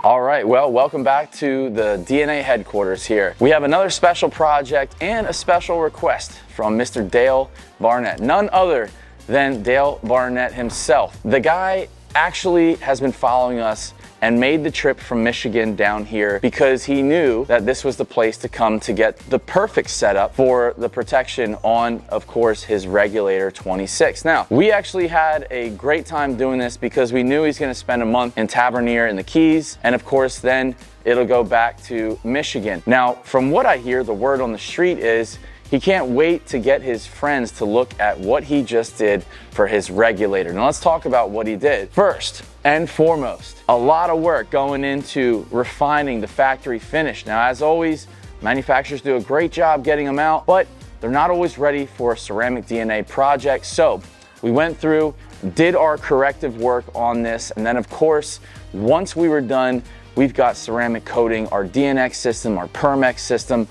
All right, well, welcome back to the DNA headquarters here. We have another special project and a special request from Mr. Dale Barnett, none other than Dale Barnett himself. The guy actually has been following us and made the trip from Michigan down here because he knew that this was the place to come to get the perfect setup for the protection on, of course, his Regulator 26. Now, we actually had a great time doing this because we knew he's gonna spend a month in Tavernier in the Keys, and of course, then it'll go back to Michigan. Now, from what I hear, the word on the street is he can't wait to get his friends to look at what he just did for his Regulator. Now let's talk about what he did. First and foremost, a lot of work going into refining the factory finish. Now, as always, manufacturers do a great job getting them out, but they're not always ready for a ceramic DNA project. So we went through, did our corrective work on this, and then of course, once we were done, we've got ceramic coating, our DNX system, our Permex system,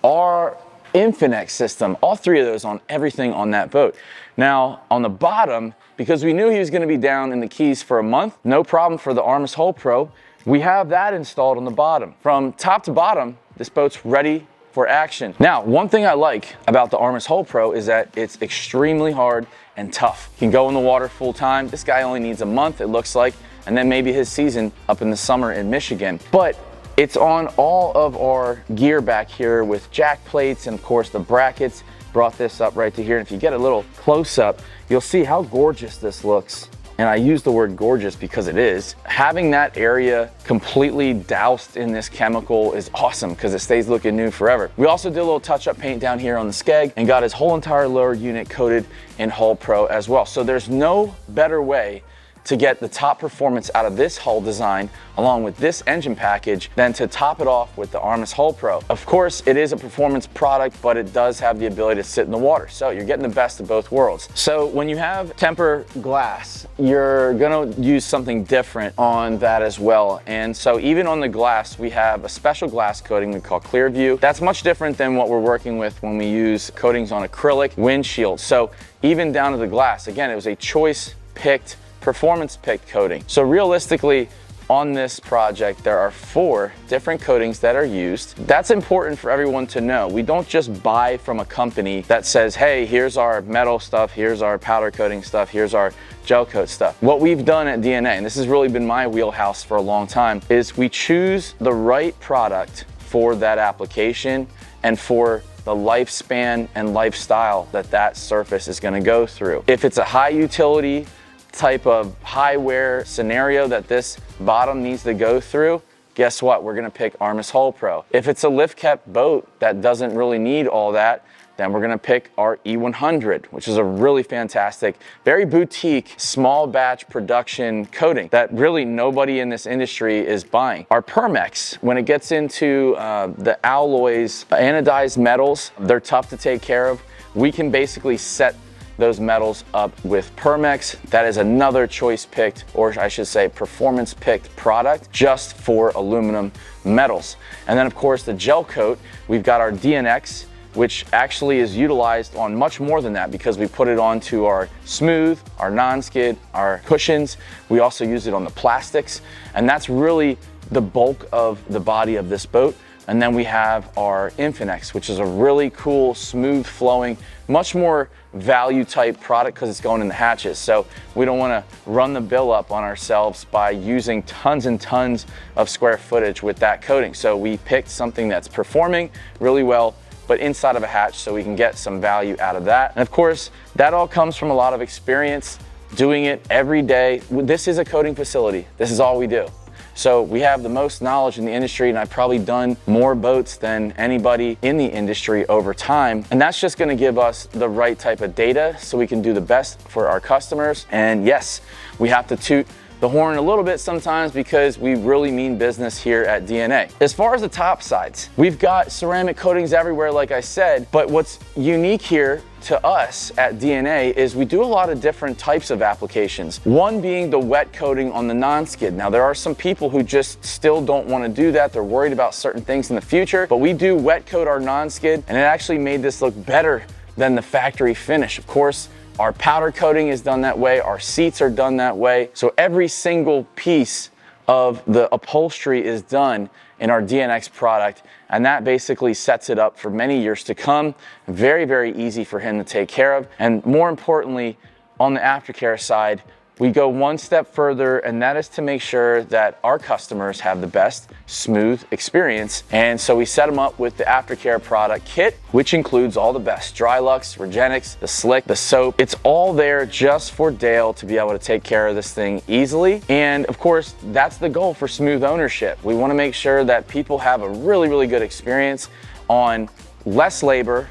our Infinex system, all three of those on everything on that boat. Now, on the bottom, because we knew he was gonna be down in the Keys for a month, no problem for the Armis Hull Pro, we have that installed on the bottom. From top to bottom, this boat's ready for action. Now, one thing I like about the Armis Hull Pro is that it's extremely hard and tough. You can go in the water full time. This guy only needs a month, it looks like, and then maybe his season up in the summer in Michigan. But it's on all of our gear back here with jack plates and of course the brackets. Brought this up right to here. And if you get a little close up, you'll see how gorgeous this looks. And I use the word gorgeous because it is. Having that area completely doused in this chemical is awesome because it stays looking new forever. We also did a little touch-up paint down here on the skeg and got his whole entire lower unit coated in Hull Pro as well. So there's no better way to get the top performance out of this hull design along with this engine package than to top it off with the Armis Hull Pro. Of course, it is a performance product, but it does have the ability to sit in the water. So you're getting the best of both worlds. So when you have temper glass, you're gonna use something different on that as well. And so even on the glass, we have a special glass coating we call Clearview. That's much different than what we're working with when we use coatings on acrylic windshield. So even down to the glass, again, it was a choice picked performance picked coating. So realistically, on this project, there are 4 different coatings that are used. That's important for everyone to know. We don't just buy from a company that says, hey, here's our metal stuff, here's our powder coating stuff, here's our gel coat stuff. What we've done at DNA, and this has really been my wheelhouse for a long time, is we choose the right product for that application and for the lifespan and lifestyle that that surface is gonna go through. If it's a high utility type of high wear scenario that this bottom needs to go through, guess what? We're gonna pick Armis Hull Pro. If it's a lift kept boat that doesn't really need all that, then we're gonna pick our E100, which is a really fantastic, very boutique, small batch production coating that really nobody in this industry is buying. Our Permex, when it gets into the alloys, anodized metals, they're tough to take care of. We can basically set those metals up with Permex. That is another choice picked, or I should say performance picked product just for aluminum metals. And then of course the gel coat, we've got our DNX, which actually is utilized on much more than that because we put it onto our smooth, our non-skid, our cushions. We also use it on the plastics, and that's really the bulk of the body of this boat. And then we have our Infinex, which is a really cool, smooth flowing, much more value type product because it's going in the hatches. So we don't want to run the bill up on ourselves by using tons and tons of square footage with that coating. So we picked something that's performing really well, but inside of a hatch so we can get some value out of that. And of course, that all comes from a lot of experience doing it every day. This is a coating facility. This is all we do. So we have the most knowledge in the industry, and I've probably done more boats than anybody in the industry over time. And that's just gonna give us the right type of data so we can do the best for our customers. And yes, we have to toot the horn a little bit sometimes because we really mean business here at DNA. As far as the top sides, we've got ceramic coatings everywhere, like I said, but what's unique here to us at DNA is we do a lot of different types of applications. One being the wet coating on the non-skid. Now there are some people who just still don't want to do that. They're worried about certain things in the future, but we do wet coat our non-skid, and it actually made this look better than the factory finish. Of course, our powder coating is done that way, our seats are done that way. So every single piece of the upholstery is done in our DNX product, and that basically sets it up for many years to come. Very, very easy for him to take care of. And more importantly, on the aftercare side, we go one step further, and that is to make sure that our customers have the best smooth experience. And so we set them up with the aftercare product kit, which includes all the best: Drylux, Regenix, the Slick, the soap. It's all there just for Dale to be able to take care of this thing easily. And of course, that's the goal for smooth ownership. We want to make sure that people have a really, really good experience on less labor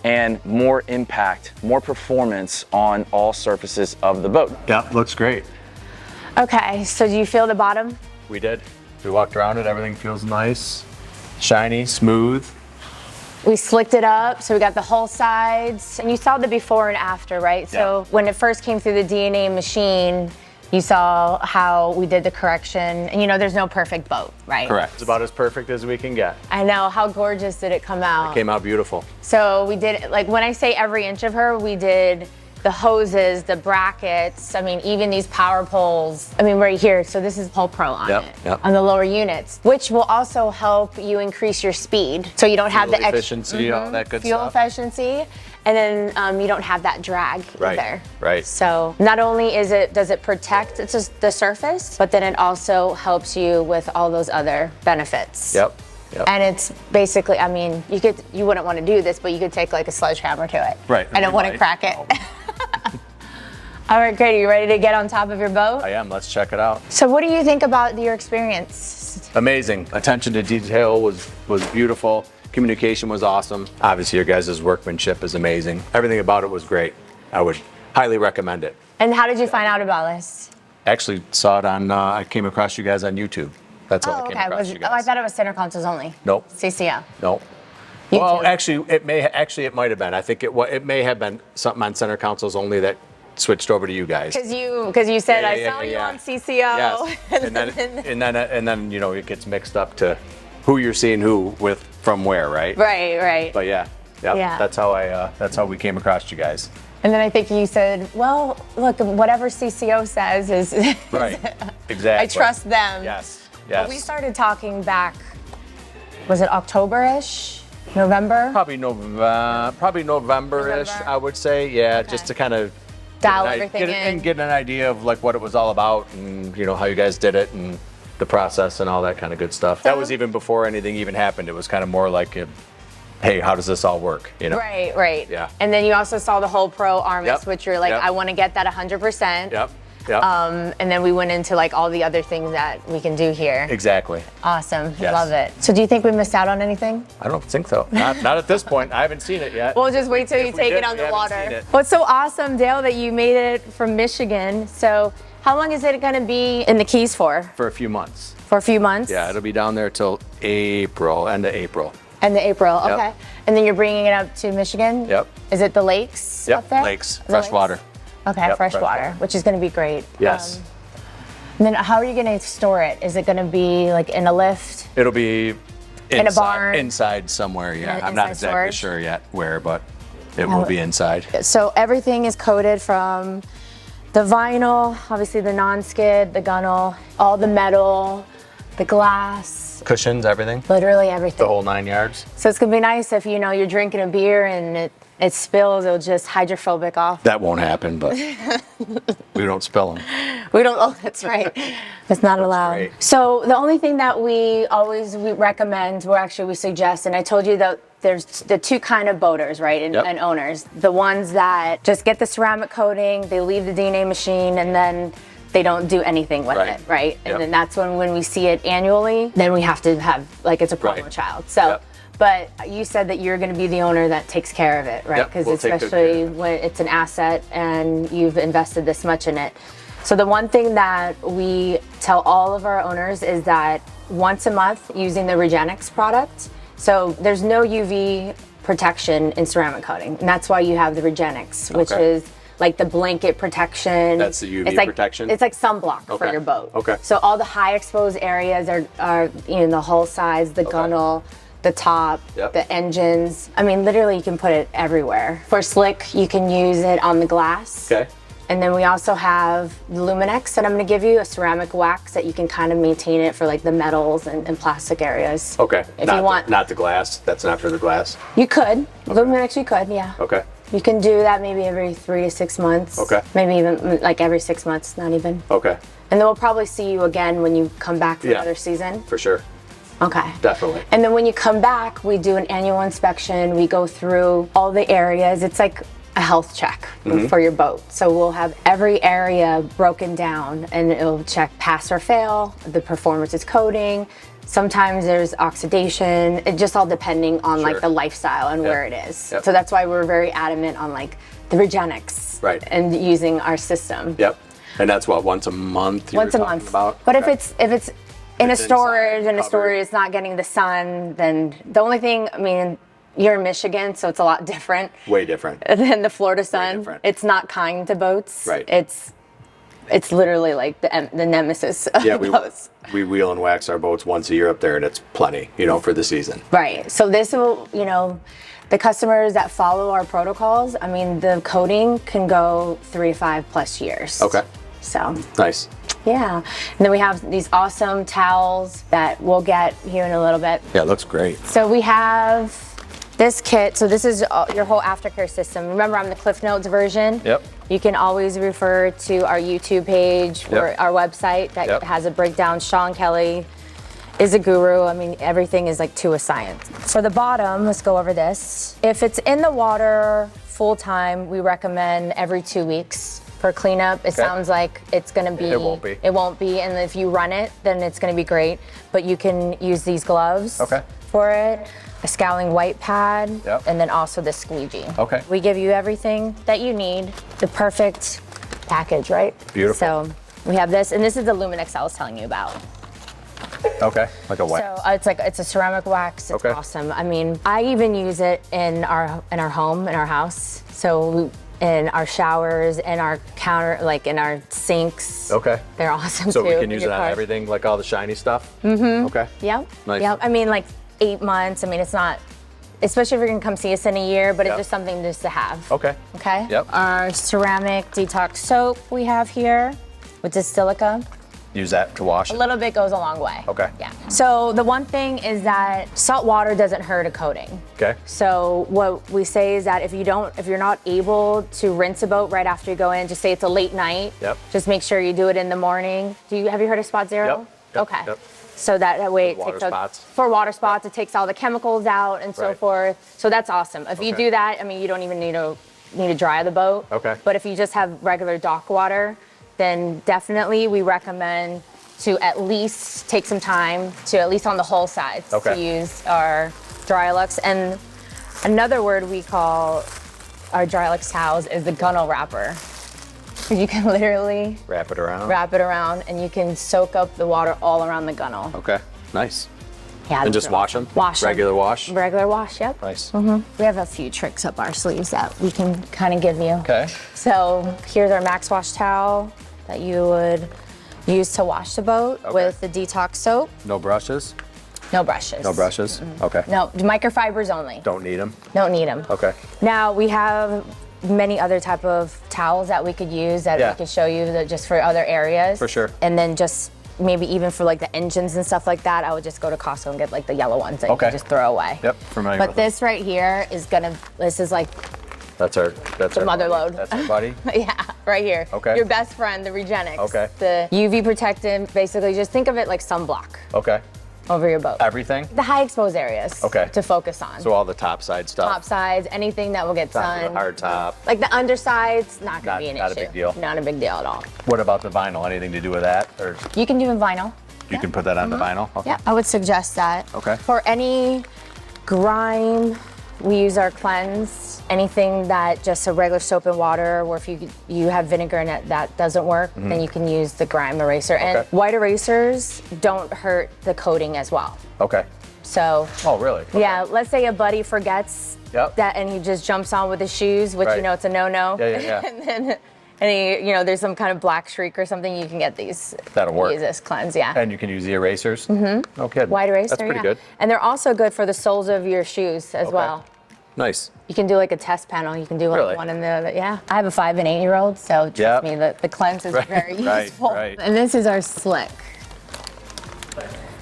and more impact, more performance on all surfaces of the boat. Yep, looks great. Okay, so do you feel the bottom? We did. We walked around it, everything feels nice, shiny, smooth. We slicked it up, so we got the whole sides. And you saw the before and after, right? Yeah. So when it first came through the DNA machine, you saw how we did the correction. And you know, there's no perfect boat, right? Correct. It's about as perfect as we can get. I know. How gorgeous did it come out? It came out beautiful. So we did, like when I say every inch of her, we did the hoses, the brackets, I mean, even these power poles. I mean, right here, so this is Hull Pro on it, on the lower units, which will also help you increase your speed. So you don't have the efficiency, all that good fuel stuff. efficiency, and then you don't have that drag either. Right. So not only does it protect the surface, but then it also helps you with all those other benefits. Yep. And it's basically, I mean, you wouldn't want to do this, but you could take like a sledgehammer to it. Right. And it wouldn't crack it. All right, great. Are you ready to get on top of your boat? I am. Let's check it out. So what do you think about your experience? Amazing. Attention to detail was beautiful. Communication was awesome. Obviously, your guys' workmanship is amazing. Everything about it was great. I would highly recommend it. And how did you find out about this? Actually saw it on, I came across you guys on YouTube. That's how I came across you guys. I thought it was center consoles only. Nope. CCO. Nope. YouTube. Well, actually, it might have been. I think it may have been something on center consoles only that switched over to you guys. Because you said I saw you on CCO. Yes. and then you know, it gets mixed up to who you're seeing who with from where, right? Right. But yeah. That's how we came across you guys. And then I think you said, well, look, whatever CCO says is right. Exactly. I trust them. Yes. But we started talking back, was it October-ish? November? Probably November-ish, I would say. Yeah, Okay. just to kind of dial everything in. And get an idea of like what it was all about, and you know how you guys did it and the process and all that kind of good stuff. That was even before anything even happened. It was kind of more like, hey, how does this all work? You know? Right. Yeah. And then you also saw the Hull Pro Armis, which you're like, Yep. I want to get that 100%. Yep. And then we went into like all the other things that we can do here. Exactly. Awesome. Yes. Love it. So do you think we missed out on anything? I don't think so. Not at this point. I haven't seen it yet. We'll just wait till you If we take did, it on we the haven't water. seen it. Well, it's so awesome, Dale, that you made it from Michigan. So how long is it going to be in the Keys for? For a few months. For a few months? Yeah, it'll be down there till April, end of April. End of April, Yep. okay. And then you're bringing it up to Michigan? Yep. Is it the lakes up there? Lakes, The fresh lakes? water. Okay, Yep, fresh fresh water, water. which is going to be great. Yes. And then how are you going to store it? Is it going to be like in a lift? It'll be In a barn? Inside somewhere, yeah. In- I'm not inside exactly storage? sure yet where, but it will be inside. So everything is coated from the vinyl, obviously the non-skid, the gunnel, all the metal, the glass, Cushions, everything, literally everything. the whole 9 yards. So it's gonna be nice if you're drinking a beer and it spills, it'll just hydrophobic off. That won't happen, but we don't spill them. We don't, oh, that's right. It's not allowed. great. So the only thing that we recommend, we suggest, and I told you that there's the two kind of boaters, right, and owners. The ones that just get the ceramic coating, they leave the DNA machine, and then they don't do anything with it, right? And then that's when we see it annually, then we have to have, like, it's a problem child. So. But you said that you're going to be the owner that takes care of it, right? Because especially when it's an asset and you've invested this much in it. So the one thing that we tell all of our owners is that once a month using the Regenix product. So there's no UV protection in ceramic coating, and that's why you have the Regenix, which is like the blanket protection. That's the UV protection? It's like sunblock for your boat. Okay. So all the high exposed areas are the hull sides, the gunnel, the top, the engines. I mean, literally you can put it everywhere. For slick, you can use it on the glass. Okay. And then we also have the Luminex that I'm gonna give you, a ceramic wax that you can kind of maintain it for like the metals and plastic areas. Okay. If you want. Not the glass. That's not for the glass. You could. Luminex you could, yeah. Okay. You can do that maybe every 3 to 6 months. Okay. Maybe even like every 6 months, not even. Okay. And then we'll probably see you again when you come back for Yeah. another season. For sure. Okay. Definitely. And then when you come back, we do an annual inspection. We go through all the areas. It's like a health check for your boat. So we'll have every area broken down and it'll check pass or fail, the performance is coating. Sometimes there's oxidation, it just all depending on like the lifestyle and where it is. Yep. So that's why we're very adamant on like the Regenics and using our system. Yep. And that's what, once a month? Once a month. About? But Okay. if it's in a It's storage inside, and a covered. storage is not getting the sun, then the only thing, I mean, you're in Michigan, so it's a lot different Way different. than the Florida sun. different. It's not kind to boats. Right. It's literally like the nemesis of Yeah, boats. we wheel and wax our boats once a year up there, and it's plenty, you know, for the season. Right. So this will, you know, the customers that follow our protocols, I mean, the coating can go 3 to 5 plus years. Okay. So, Nice. yeah. And then we have these awesome towels that we'll get here in a little bit. Yeah, it looks great. So we have this kit. So this is your whole aftercare system. Remember, I'm the Cliff Notes version. Yep. You can always refer to our YouTube page or Yep. our website that Yep. has a breakdown. Sean Kelly is a guru. I mean, everything is like to a science. For the bottom, let's go over this. If it's in the water full time, we recommend every 2 weeks for cleanup. It sounds like it's gonna be. It won't be. It won't be, and if you run it, then it's gonna be great. But you can use these gloves for it, a scouring white pad, Yep. and then also the squeegee. Okay. We give you everything that you need, the perfect package, right? Beautiful. So we have this, and this is the Luminex I was telling you about. Okay. Like a wax. So it's a ceramic wax. It's Okay. awesome. I mean, I even use it in our home, in our house. So in our showers, in our counter, like in our sinks. Okay. They're awesome So too. we can in use your it on car. everything, like all the shiny stuff? Mm-hmm. Okay. Yep. Nice. Yep. I mean, like 8 months. I mean, it's not, especially if you're gonna come see us in a year, but it's Yep. just something just to have. Okay. Okay. Yep. Our ceramic detox soap we have here with this silica. Use that to wash A it. little bit goes a long way. Okay. Yeah. So the one thing is that salt water doesn't hurt a coating. Okay. So what we say is that if you're not able to rinse a boat right after you go in, just say it's a late night. Yep. Just make sure you do it in the morning. Have you heard of Spot Zero? Yep. Yep. Okay. Yep. So that way it water takes out spots. for water spots, it takes all the chemicals out and so Right. forth. So that's awesome. If you Okay. do that, I mean, you don't even need to dry the boat. Okay. But if you just have regular dock water, then definitely we recommend to at least take some time to at least on the hull sides Okay. to use our Drylux. And another word we call our Drylux towels is the gunnel wrapper. You can literally Wrap it around. wrap it around and you can soak up the water all around the gunnel. Okay. Nice. Yeah, And those just are wash awesome. them? Wash 'em. Regular wash? Regular wash, yep. Nice. We have a few tricks up our sleeves that we can kind of give you. Okay. So here's our Max Wash towel that you would use to wash the boat with the detox soap. No brushes? No brushes. No brushes? Okay. No, microfibers only. Don't need them? Don't need them. Okay. Now we have many other type of towels that we could use that Yeah. we could show you that just for other areas. For sure. And then just maybe even for like the engines and stuff like that, I would just go to Costco and get like the yellow ones that you Okay. can just throw away. Yep, familiar But with them. this right here is this is like, That's our mother buddy. load. That's our buddy? yeah, right here. Okay. Your best friend, the Regenics. Okay. The UV protectant, basically just think of it like sunblock Okay. over your boat. Everything? The high exposed areas Okay. to focus on. So all the top side stuff? Top sides, anything that will get Top of the sun. hard top. Like the undersides, not gonna be an Not issue. a big deal. Not a big deal at all. What about the vinyl? Anything to do with that? Or You can do in vinyl. you can put that on the vinyl? Okay. Yeah, I would suggest that. Okay. For any grime, we use our cleanse. Anything that just a regular soap and water, or if you have vinegar in it that doesn't work, then you can use the grime eraser. And Okay. white erasers don't hurt the coating as well. Okay. So Oh, really? Okay. yeah, let's say a buddy forgets Yep. that and he just jumps on with his shoes, which you Right. know it's a no-no. Yeah, yeah, yeah. and there's some kind of black streak or something, you can get these. That'll work. Use this cleanse, yeah. And you can use the erasers? Mm-hmm. No kidding. White eraser, That's pretty yeah. good. And they're also good for the soles of your shoes as well. Nice. You can do like a test panel. You can do like Really? one in the other. Yeah. I have a 5 and 8-year-old, so trust Yep. me, the cleanse is very right, useful. right. And this is our Slick.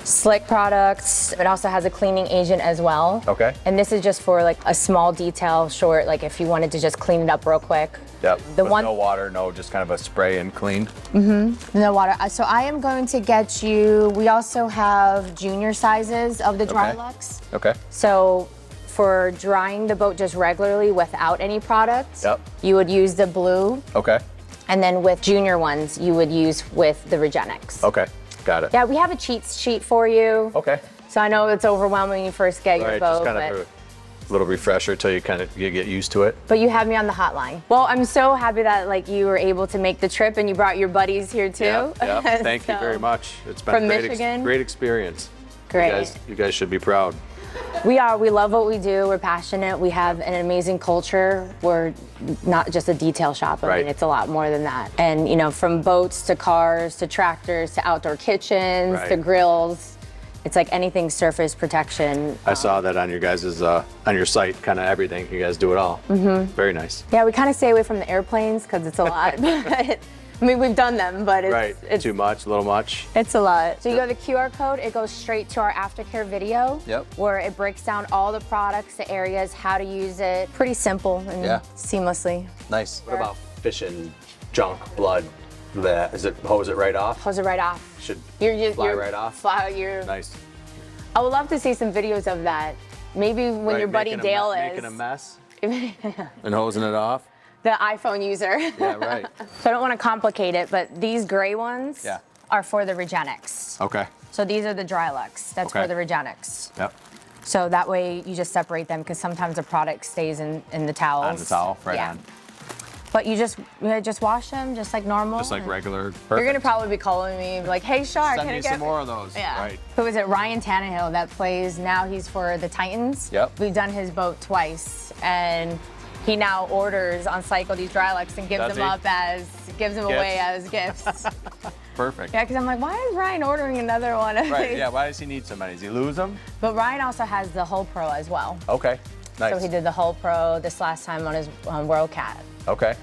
Slick products. It also has a cleaning agent as well. Okay. And this is just for like a small detail short, like if you wanted to just clean it up real quick. Yep. The With one- no water, no, just kind of a spray and clean. No water. So I am going to get you, we also have junior sizes of the Okay. Drylux. Okay. So for drying the boat just regularly without any product, Yep. you would use the blue. Okay. And then with junior ones, you would use with the Regenix. Okay. Got it. Yeah, we have a cheat sheet for you. Okay. So I know it's overwhelming when you first get your Right, boat, just kind of a little refresher till you kind of get used to it. but you have me on the hotline. Well, I'm so happy that like you were able to make the trip and you brought your buddies here too. Yeah. Thank you So, very much. It's been From a Michigan? great experience. Great. You guys should be proud. We are. We love what we do. We're passionate. We have an amazing culture. We're not just a detail shop. I Right. mean, it's a lot more than that. And, you know, from boats to cars to tractors to outdoor kitchens to Right. grills, it's like anything surface protection. I saw that on your guys' on your site, kind of everything. You guys do it all. Mm-hmm. Very nice. Yeah, we kind of stay away from the airplanes because it's a lot. But I mean, we've done them, but it's, Right. Too much, a little much. It's a lot. So you go to the QR code, it goes straight to our aftercare video. Yep. Where it breaks down all the products, the areas, how to use it. Pretty simple and Yeah. seamlessly. Nice. What about fishing junk, blood? That is it. Hose it right off. Hose it right off. Should You're fly right off. You're, Nice. I would love to see some videos of that. Maybe when Right, your buddy Dale making a is mess and hosing it off. the iPhone user. Yeah. Right. So I don't want to complicate it, but these gray ones Yeah. are for the Regenix. Okay. So these are the Drylux. That's Okay. for the Regenix. Yep. So that way you just separate them because sometimes the product stays in the towels. On the towel, right Yeah. on. But you just wash them just like normal. Just like and regular. You're Perfect. gonna probably be calling me like, hey Shark, Send can I me get some more of those. Yeah. Right. Who is it? Ryan Tannehill that plays now. He's for the Titans. Yep. We've done his boat twice, and he now orders on Cycle these Drylux and gives Does them he? gives them away as gifts. Perfect. Yeah, because I'm like, why is Ryan ordering another one? of Right. these? Yeah. Why does he need so many? Does he lose them? But Ryan also has the Hull Pro as well. Okay. Nice. So he did the Hull Pro this last time on his World Cat. Okay.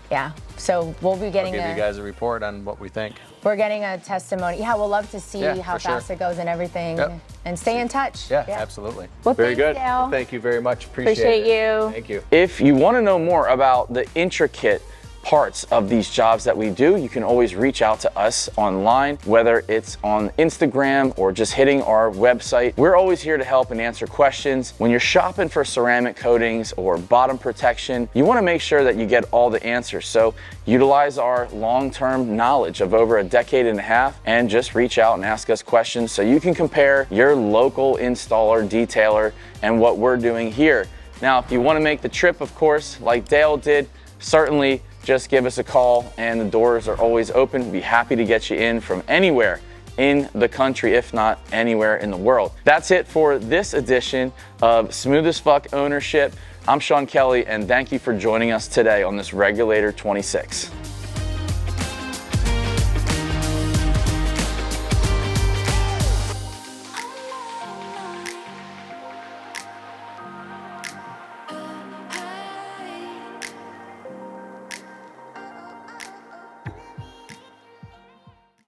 Yeah. So we'll be I'll getting give you guys a report on what we think. we're getting a testimony. Yeah, we'll love to see Yeah, how for sure. fast it goes and everything. Yep. And stay in touch. Yeah. Absolutely. Well, Very thanks, good. Dale. Thank you very much. Appreciate Appreciate it. you. Thank you. If you want to know more about the intricate parts of these jobs that we do, you can always reach out to us online, whether it's on Instagram or just hitting our website. We're always here to help and answer questions. When you're shopping for ceramic coatings or bottom protection, you want to make sure that you get all the answers. So utilize our long-term knowledge of over a decade and a half and just reach out and ask us questions so you can compare your local installer, detailer, and what we're doing here. Now, if you want to make the trip, of course, like Dale did, certainly just give us a call and the doors are always open. We'd be happy to get you in from anywhere in the country, if not anywhere in the world. That's it for this edition of Smooth as Fuck Ownership. I'm Sean Kelly, and thank you for joining us today on this Regulator 26.